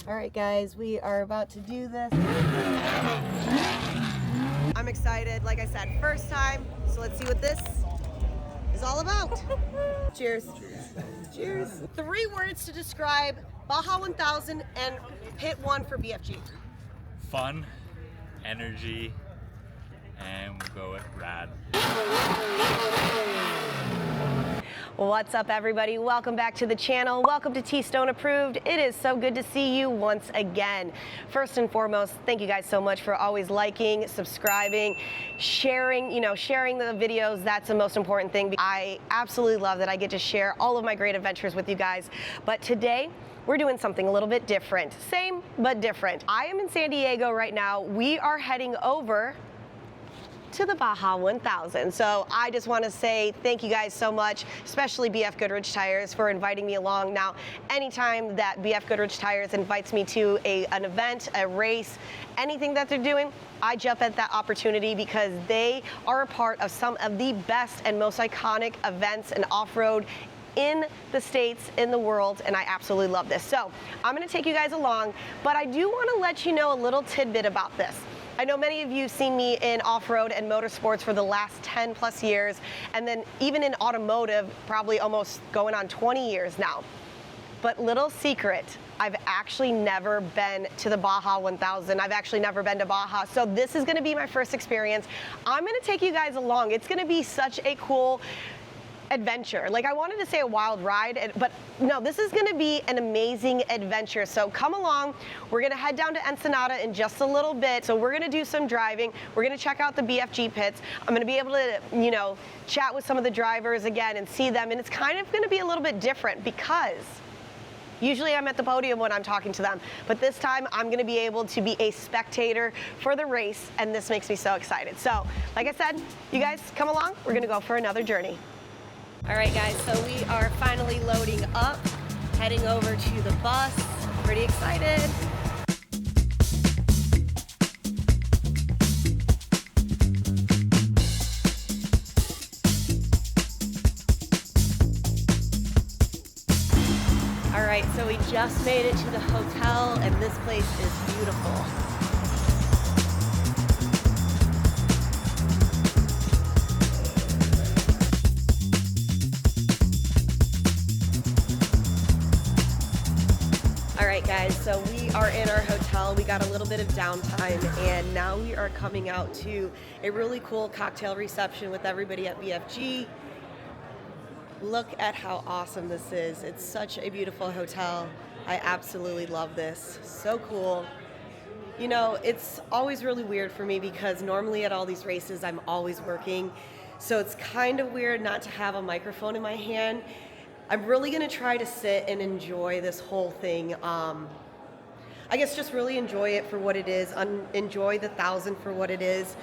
All right, guys, we are about to do this. I'm excited. Like I said, first time. So let's see what this is all about. Cheers. Cheers. 3 words to describe Baja 1000 and Pit 1 for BFG. Fun, energy, and we'll go with rad. What's up, everybody? Welcome back to the channel. Welcome to T-Stone Approved. It is so good to see you once again. First and foremost, thank you guys so much for always liking, subscribing, sharing, sharing the videos. That's the most important thing. I absolutely love that I get to share all of my great adventures with you guys. But today, we're doing something a little bit different. Same, but different. I am in San Diego right now. We are heading over to the Baja 1000. So I just want to say thank you guys so much, especially BF Goodrich Tires, for inviting me along. Now, anytime that BF Goodrich Tires invites me to an event, a race, anything that they're doing, I jump at that opportunity because they are a part of some of the best and most iconic events and off-road in the States, in the world, and I absolutely love this. So I'm going to take you guys along, but I do want to let you know a little tidbit about this. I know many of you have seen me in off-road and motorsports for the last 10 plus years, and then even in automotive, probably almost going on 20 years now. But little secret, I've actually never been to the Baja 1000. I've actually never been to Baja, so this is gonna be my first experience. I'm gonna take you guys along. It's gonna be such a cool adventure. Like, I wanted to say a wild ride, but no, this is gonna be an amazing adventure. So come along. We're gonna head down to Ensenada in just a little bit. So we're gonna do some driving. We're gonna check out the BFG pits. I'm gonna be able to, chat with some of the drivers again and see them. And it's kind of gonna be a little bit different because usually I'm at the podium when I'm talking to them, but this time I'm gonna be able to be a spectator for the race, and this makes me so excited. So, like I said, you guys come along. We're gonna go for another journey. All right, guys, so we are finally loading up, heading over to the bus. Pretty excited. All right, so we just made it to the hotel, and this place is beautiful. Guys, so we are in our hotel. We got a little bit of downtime, and now we are coming out to a really cool cocktail reception with everybody at BFG. Look at how awesome this is. It's such a beautiful hotel. I absolutely love this. So cool. It's always really weird for me because normally at all these races I'm always working, so it's kind of weird not to have a microphone in my hand. I'm really gonna try to sit and enjoy this whole thing. I guess just really enjoy it for what it is, enjoy the 1000 for what it is.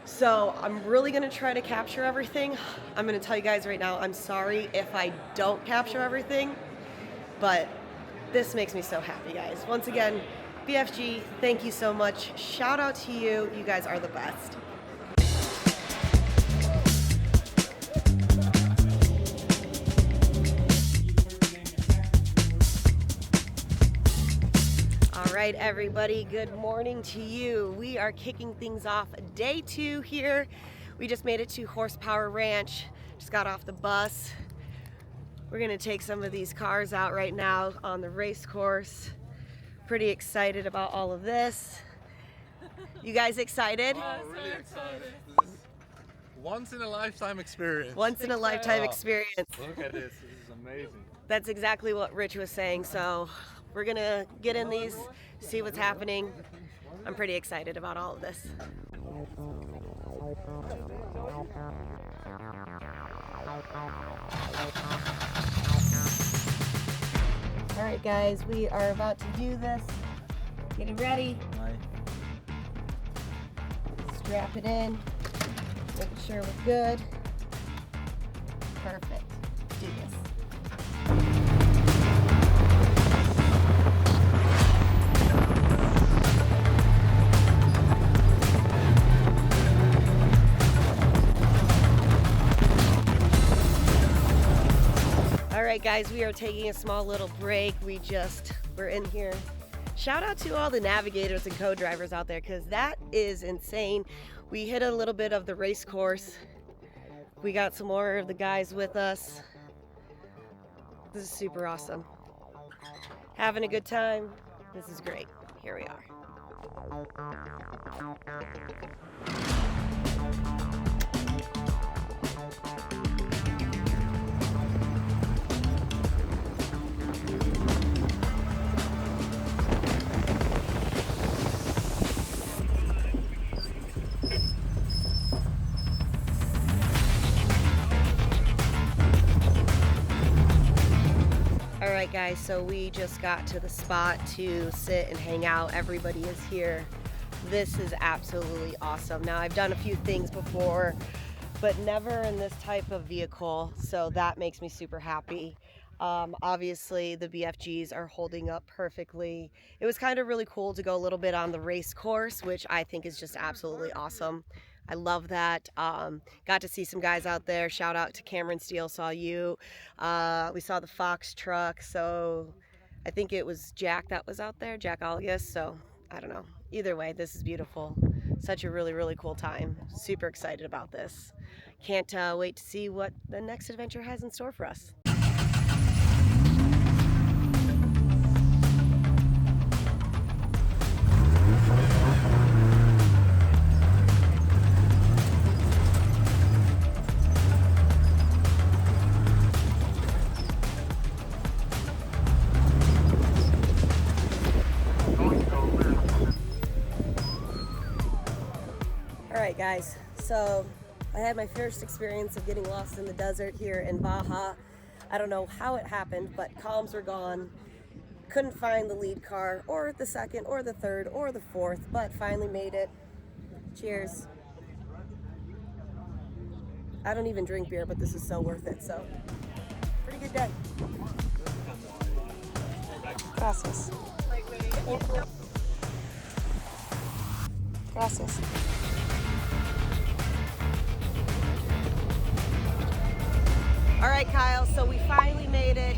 So I'm really gonna try to capture everything. I'm gonna tell you guys right now, I'm sorry if I don't capture everything, but this makes me so happy, guys. Once again, BFG, thank you so much. Shout out to you, you guys are the best. All right, everybody, good morning to you. We are kicking things off day 2 here. We just made it to Horsepower Ranch, just got off the bus. We're gonna take some of these cars out right now on the race course. Pretty excited about all of this. You guys excited? Oh, really excited. This is once in a lifetime experience. Once in a lifetime experience. Look at this, this is amazing. That's exactly what Rich was saying. So we're gonna get in these, see what's happening. I'm pretty excited about all of this. All right, guys, we are about to do this. Getting ready. Strap it in, making sure we're good. Perfect. Do this. All right, guys, we are taking a small little break. We're in here Shout out to all the navigators and co-drivers out there, because that is insane. We hit a little bit of the race course. We got some more of the guys with us. This is super awesome. Having a good time. This is great. Here we are. All right, guys, so we just got to the spot to sit and hang out. Everybody is here. This is absolutely awesome. Now, I've done a few things before, but never in this type of vehicle, so that makes me super happy. Obviously, the BFGs are holding up perfectly. It was kind of really cool to go a little bit on the race course, which I think is just absolutely awesome. I love that. Got to see some guys out there. Shout out to Cameron Steele, saw you. We saw the Fox truck, so I think it was Jack that was out there, Jack Allius, so I don't know. Either way, this is beautiful. Such a really, really cool time. Super excited about this. Can't wait to see what the next adventure has in store for us. Alright guys, so I had my first experience of getting lost in the desert here in Baja. I don't know how it happened, but columns were gone. Couldn't find the lead car, or the second, or the third, or the fourth, but finally made it. Cheers. I don't even drink beer, but this is so worth it, so pretty good day. Gracias. Gracias. All right, Kyle, so we finally made it.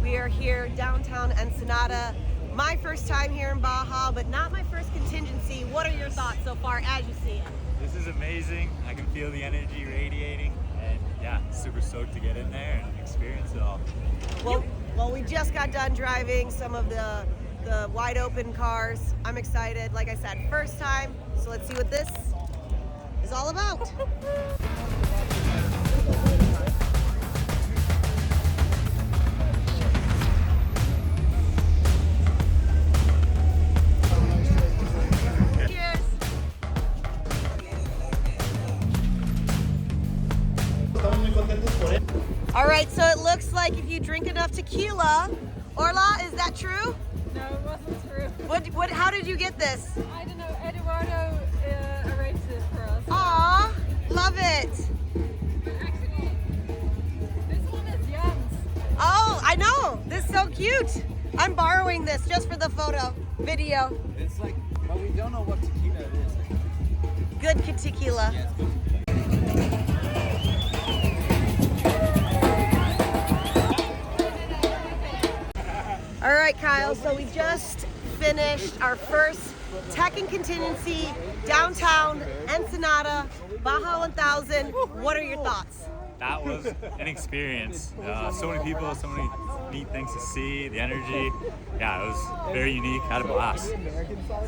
We are here downtown Ensenada. My first time here in Baja, but not my first contingency. What are your thoughts so far as you see it? This is amazing. I can feel the energy radiating, and yeah, super stoked to get in there and experience it all. Well, we just got done driving some of the wide open cars. I'm excited. Like I said, first time, so let's see what this is all about. All right, so it looks like if you drink enough tequila, Orla, is that true? No, it wasn't true. How did you get this? I don't know. Eduardo arranged it for us. Aw, love it. Actually, this one is Jan's. Oh, I know. This is so cute. I'm borrowing this just for the video. It's like, but we don't know what tequila it is. Good tequila. Yeah, it's good. All right, Kyle, so we just finished our first Tech and Contingency downtown Ensenada, Baja 1000. What are your thoughts? That was an experience. So many people, so many neat things to see, the energy. Yeah, it was very unique. Had a blast.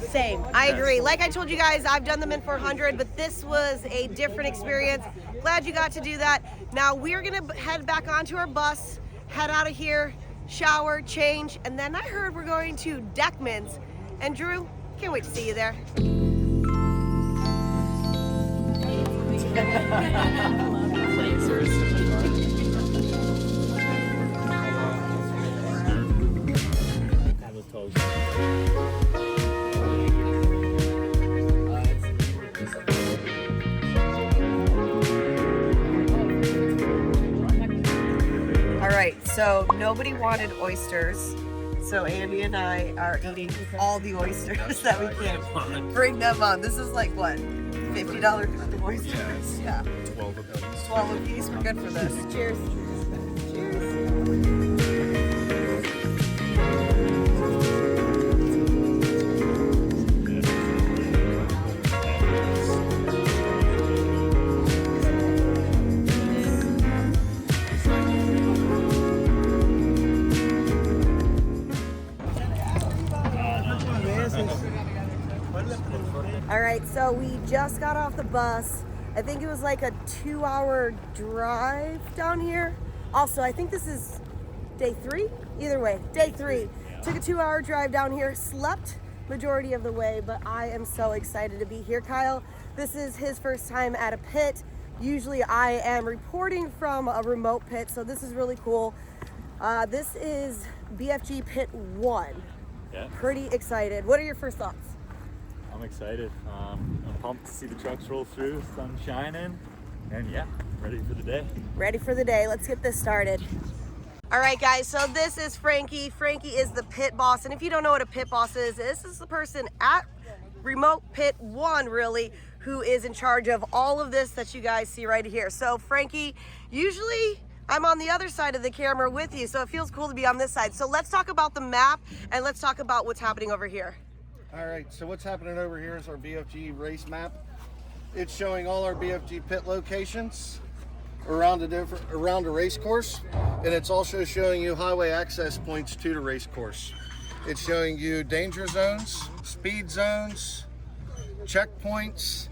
Same, I agree. Like I told you guys, I've done them in 400, but this was a different experience. Glad you got to do that. Now we're gonna head back onto our bus, head out of here, shower, change, and then I heard we're going to Deckman's. And Drew, can't wait to see you there. All right, so nobody wanted oysters, so Andy and I are eating all the oysters that we can. Bring them on. This is like what, $50 worth of oysters? Yeah. 12 apiece. 12 apiece. We're good for this. Cheers. Cheers. All right, so we just got off the bus. I think it was like a 2-hour drive down here. Also, I think this is day 3. Either way, day 3. Took a 2-hour drive down here, slept majority of the way, but I am so excited to be here. Kyle, this is his first time at a pit. Usually I am reporting from a remote pit, so this is really cool. This is BFG Pit 1. Yeah. Pretty excited. What are your first thoughts? I'm excited. I'm pumped to see the trucks roll through, sun shining, and yeah, ready for the day. Ready for the day. Let's get this started. All right, guys, so this is Frankie. Frankie is the pit boss, and if you don't know what a pit boss is, this is the person at Remote Pit 1, really, who is in charge of all of this that you guys see right here. So Frankie, usually I'm on the other side of the camera with you, so it feels cool to be on this side. So let's talk about the map, and let's talk about what's happening over here. All right, so what's happening over here is our BFG race map. It's showing all our BFG pit locations around the race course, and it's also showing you highway access points to the race course. It's showing you danger zones, speed zones, checkpoints,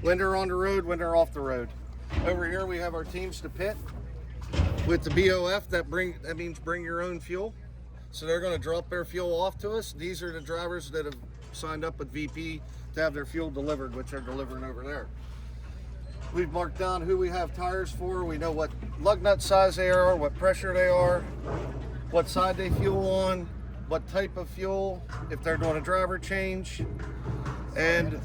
when they're on the road, when they're off the road. Over here we have our teams to pit with the BOF. That means bring your own fuel. So they're going to drop their fuel off to us. These are the drivers that have signed up with VP to have their fuel delivered, which they're delivering over there. We've marked down who we have tires for. We know what lug nut size they are, what pressure they are, what side they fuel on, what type of fuel, if they're doing a driver change, and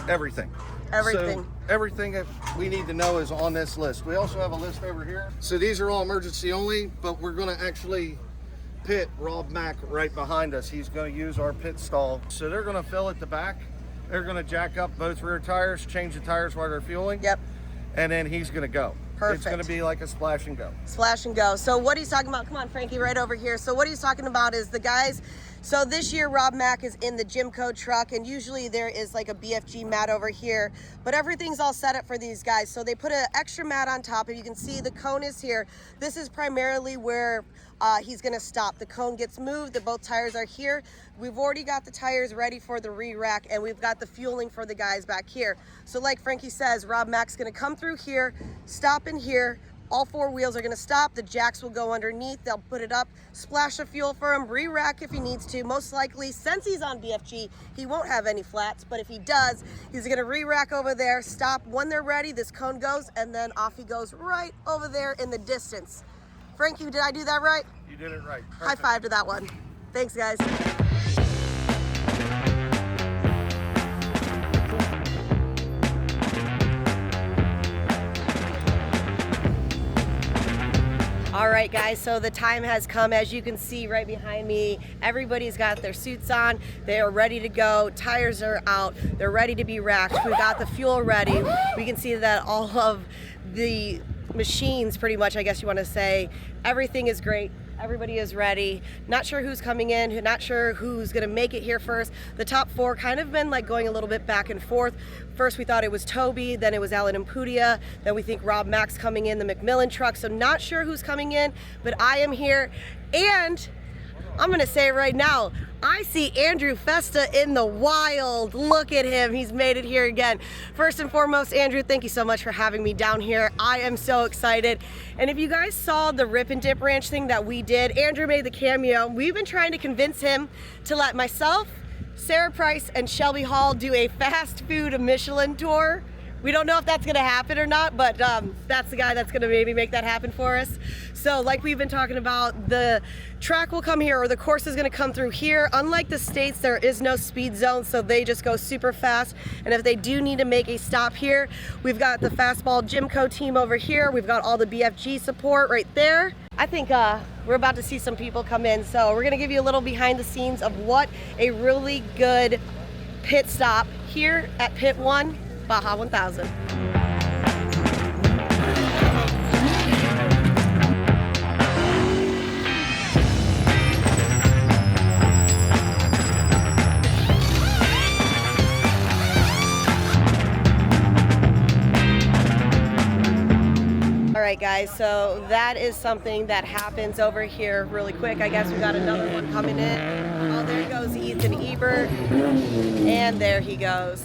everything. So everything that we need to know is on this list. We also have a list over here. So these are all emergency only, but we're going to actually pit Rob Mack right behind us. He's going to use our pit stall. So they're going to fill at the back. They're going to jack up both rear tires, change the tires while they're fueling. Yep. And then he's going to go. Perfect. It's going to be like a splash and go. Splash and go. So what he's talking about, come on Frankie, right over here. So what he's talking about is the guys, so this year Rob Mack is in the Jimco truck, and usually there is like a BFG mat over here, but everything's all set up for these guys. So they put an extra mat on top, and you can see the cone is here. This is primarily where he's gonna stop. The cone gets moved, both tires are here. We've already got the tires ready for the re-rack, and we've got the fueling for the guys back here. So like Frankie says, Rob Mack's gonna come through here, stop in here. All 4 wheels are gonna stop. The jacks will go underneath. They'll put it up, splash of fuel for him, re-rack if he needs to. Most likely, since he's on BFG, he won't have any flats, but if he does, he's gonna re-rack over there, stop. When they're ready, this cone goes, and then off he goes right over there in the distance. Frankie, did I do that right? You did it right. Perfect. High five to that one. Thanks, guys. All right, guys, so the time has come. As you can see right behind me, everybody's got their suits on. They are ready to go. Tires are out. They're ready to be racked. We've got the fuel ready. We can see that all of the machines, pretty much, I guess you want to say, everything is great. Everybody is ready. Not sure who's coming in, not sure who's gonna make it here first. The top 4 kind of been like going a little bit back and forth. First we thought it was Toby, then it was Alan and Pudia, then we think Rob Mack's coming in, the McMillan truck. So not sure who's coming in, but I am here, and I'm gonna say it right now, I see Andrew Festa in the wild. Look at him, he's made it here again. First and foremost, Andrew, thank you so much for having me down here. I am so excited. And if you guys saw the Rip and Dip Ranch thing that we did, Andrew made the cameo. We've been trying to convince him to let myself, Sarah Price, and Shelby Hall do a fast food Michelin tour. We don't know if that's gonna happen or not, but that's the guy that's gonna maybe make that happen for us. So like we've been talking about, the track will come here, or the course is gonna come through here. Unlike the States, there is no speed zone, so they just go super fast. And if they do need to make a stop here, we've got the Fastball Jimco team over here. We've got all the BFG support right there. I think we're about to see some people come in, so we're gonna give you a little behind the scenes of what a really good pit stop here at Pit 1, Baja 1000. All right, guys, so that is something that happens over here really quick. I guess we got another one coming in. Oh, there you go. goes Ethan Ebert, and there he goes.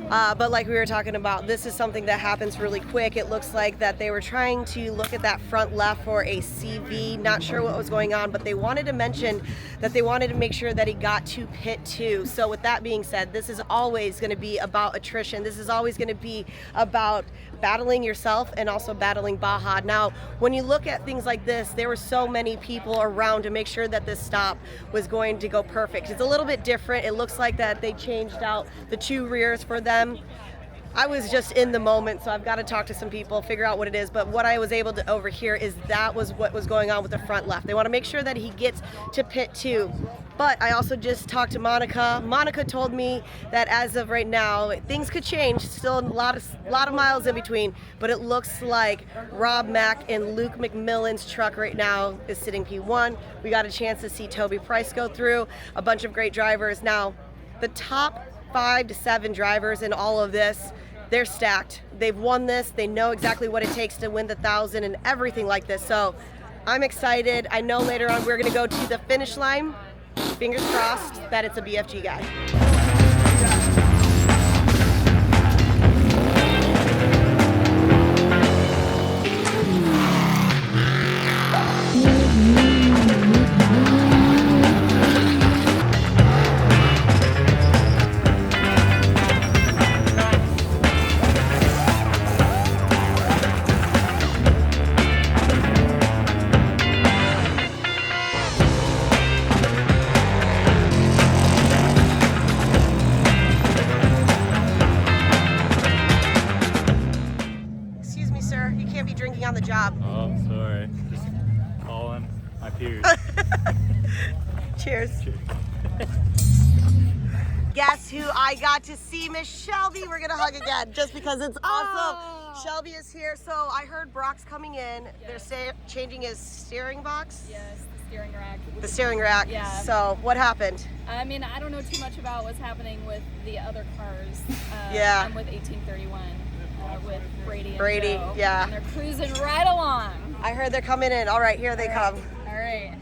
But like we were talking about, this is something that happens really quick. It looks like that they were trying to look at that front left for a CV. Not sure what was going on, but they wanted to mention that they wanted to make sure that he got to pit 2. So with that being said, this is always going to be about attrition. This is always going to be about battling yourself and also battling Baja. Now, when you look at things like this, there were so many people around to make sure that this stop was going to go perfect. It's a little bit different. It looks like that they changed out the 2 rears for them. I was just in the moment, so I've got to talk to some people, figure out what it is. But what I was able to overhear is that was what was going on with the front left. They want to make sure that he gets to pit 2. But I also just talked to Monica. Monica told me that as of right now, things could change. Still a lot of miles in between. But it looks like Rob Mack and Luke McMillan's truck right now is sitting P1. We got a chance to see Toby Price go through. A bunch of great drivers. Now, the top 5 to 7 drivers in all of this, they're stacked. They've won this. They know exactly what it takes to win the 1,000 and everything like this. So I'm excited. I know later on we're going to go to the finish line. Fingers crossed that it's a BFG guy. On the job. Oh, sorry. Just calling my peers. Cheers. Cheers. Guess who I got to see? Miss Shelby. We're gonna hug again just because it's awesome. Shelby is here. So I heard Brock's coming in. Yes. They're changing his steering box. Yes, the steering rack. The steering rack. Yeah. So what happened? I mean, I don't know too much about what's happening with the other cars. Yeah. I'm with 1831 with Brady and Brady, Joe, yeah. And they're cruising right along. I heard they're coming in. All right, here they come. All right.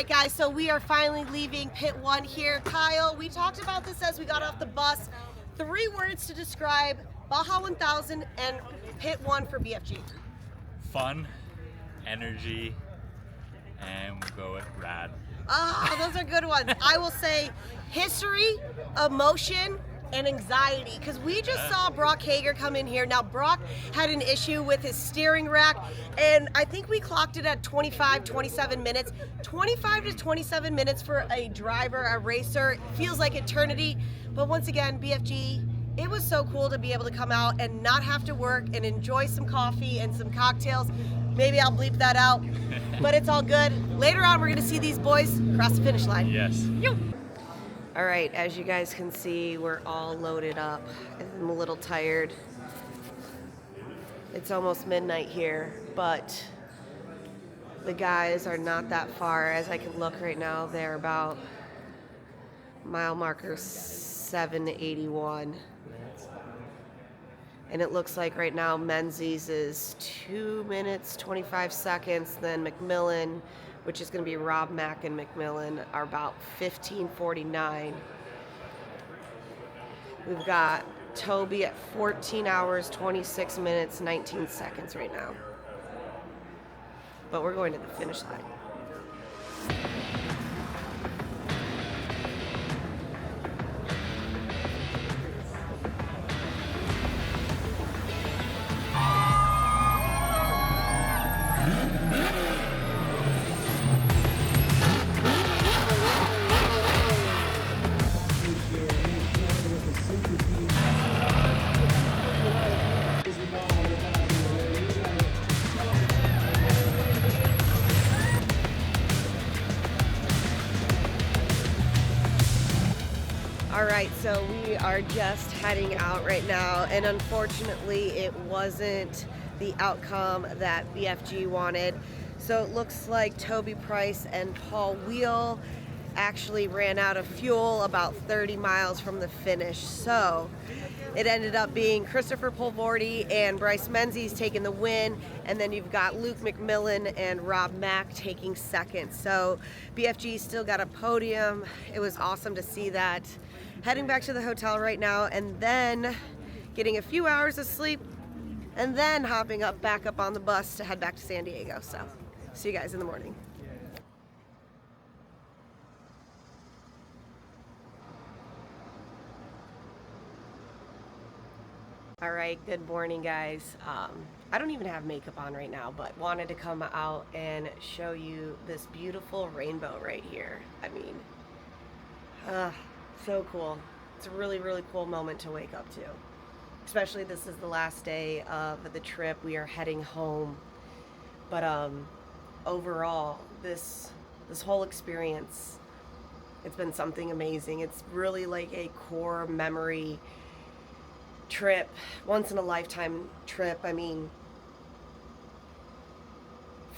Guys, so we are finally leaving pit 1 here. Kyle, we talked about this as we got off the bus. 3 words to describe Baja 1000 and pit 1 for BFG. Fun, energy, and we'll go with rad. Ah, those are good ones. I will say history, emotion, and anxiety, because we just saw Brock Hager come in here. Now, Brock had an issue with his steering rack, and I think we clocked it at 27 minutes. 25 to 27 minutes for a driver, a racer, feels like eternity. But once again, BFG, it was so cool to be able to come out and not have to work and enjoy some coffee and some cocktails. Maybe I'll bleep that out, but it's all good. Later on, we're gonna see these boys cross the finish line. Yes. All right, as you guys can see, we're all loaded up. I'm a little tired. It's almost midnight here, but the guys are not that far. As I can look right now, they're about mile marker 781. And it looks like right now Menzies is 2 minutes, 25 seconds. Then McMillan, which is going to be Rob Mack and McMillan, are about 15:49. We've got Toby at 14 hours, 26 minutes, 19 seconds right now. but we're going to the finish line. All right, so we are just heading out right now, and unfortunately it wasn't the outcome that BFG wanted. So it looks like Toby Price and Paul Wheel actually ran out of fuel about 30 miles from the finish. So it ended up being Christopher Polvorty and Bryce Menzies taking the win, and then you've got Luke McMillan and Rob Mack taking second. So BFG still got a podium. It was awesome to see that. Heading back to the hotel right now, and then getting a few hours of sleep, and then hopping back up on the bus to head back to San Diego. So see you guys in the morning. All right, good morning, guys. I don't even have makeup on right now, but wanted to come out and show you this beautiful rainbow right here. I mean, so cool. It's a really, really cool moment to wake up to. Especially this is the last day of the trip. We are heading home. But overall, this whole experience, it's been something amazing. It's really like a core memory trip, once in a lifetime trip. I mean,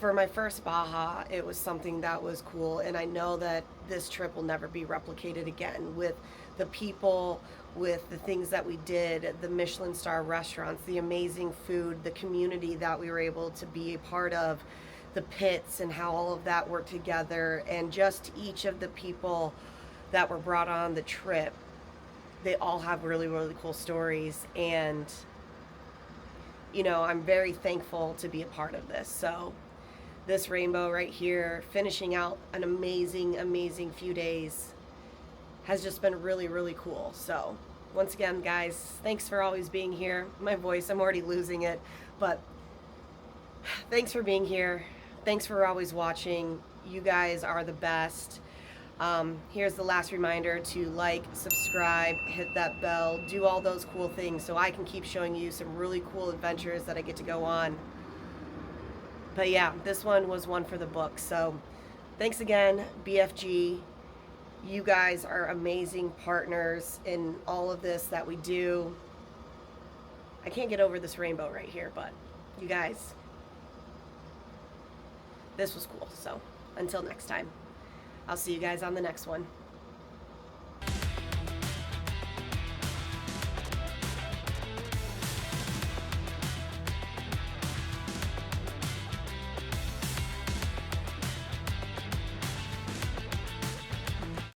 for my first Baja, it was something that was cool, and I know that this trip will never be replicated again, with the people, with the things that we did, the Michelin star restaurants, the amazing food, the community that we were able to be a part of, the pits and how all of that worked together, and just each of the people that were brought on the trip. They all have really, really cool stories, and you know, I'm very thankful to be a part of this. So this rainbow right here, finishing out an amazing, amazing few days, has just been really, really cool. So once again, guys, thanks for always being here. My voice, I'm already losing it, but thanks for being here. Thanks for always watching. You guys are the best. Here's the last reminder to like, subscribe, hit that bell, do all those cool things so I can keep showing you some really cool adventures that I get to go on. But yeah, this one was one for the book. So thanks again, BFG. You guys are amazing partners in all of this that we do. I can't get over this rainbow right here, but you guys, this was cool. So until next time, I'll see you guys on the next one.